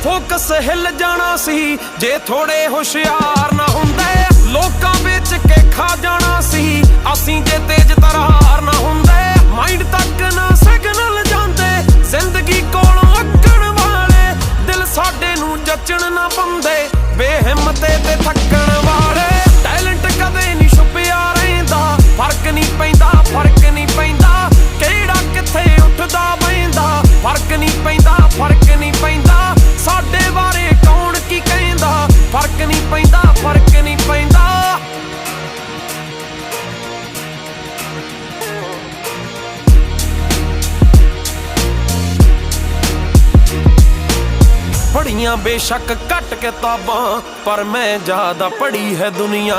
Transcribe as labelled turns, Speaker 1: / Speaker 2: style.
Speaker 1: Focus ਹਿੱਲ ਜਾਣਾ ਸੀ ਜੇ ਥੋੜੇ ਹੁਸ਼ਿਆਰ ਨਾ ਹੁੰਦੇ। ਲੋਕਾਂ ਵਿੱਚ ਕੇ ਖਾ ਜਾਣਾ ਸੀ ਅਸੀਂ ਜੇ ਤੇਜ਼ ਤਰਾਰ ਨਾ ਹੁੰਦੇ। ਮਾਈਂਡ ਤੱਕ ਨਾ ਸਿਗਨਲ ਜਾਂਦੇ ਜ਼ਿੰਦਗੀ ਕੋਲੋਂ ਅੱਕਣ ਵਾਲੇ। ਦਿਲ ਸਾਡੇ ਨੂੰ ਜੱਚਣ ਨਾ ਪਾਉਂਦੇ ਬੇਹਿੰਮਤੇ ਤੇ ਥੱਕਣ ਵਾਲੇ। ਟੈਲੈਂਟ ਕਦੇ ਨਹੀਂ ਛੁਪਿਆ ਰਹਿੰਦਾ ਫਰਕ ਨਹੀਂ ਪੈਂਦਾ, ਫਰਕ ਨਹੀਂ ਪੈਂਦਾ ਕਿਹੜਾ ਕਿੱਥੇ ਉੱਠਦਾ ਬਹਿੰਦਾ। ਫਰਕ ਨਹੀਂ ਪੈਂਦਾ, ਫਰਕ ਨਹੀਂ ਪੈਂਦਾ ਸਾਡੇ ਬਾਰੇ ਕੌਣ ਕੀ ਕਹਿੰਦਾ। ਫਰਕ ਨਹੀਂ ਪੈਂਦਾ, ਫਰਕ ਨਹੀਂ ਪੈਂਦਾ। ਪੜ੍ਹੀਆਂ ਬੇਸ਼ੱਕ ਘੱਟ ਕਿਤਾਬਾਂ ਪਰ ਮੈਂ ਜ਼ਿਆਦਾ ਪੜ੍ਹੀ ਹੈ ਦੁਨੀਆ।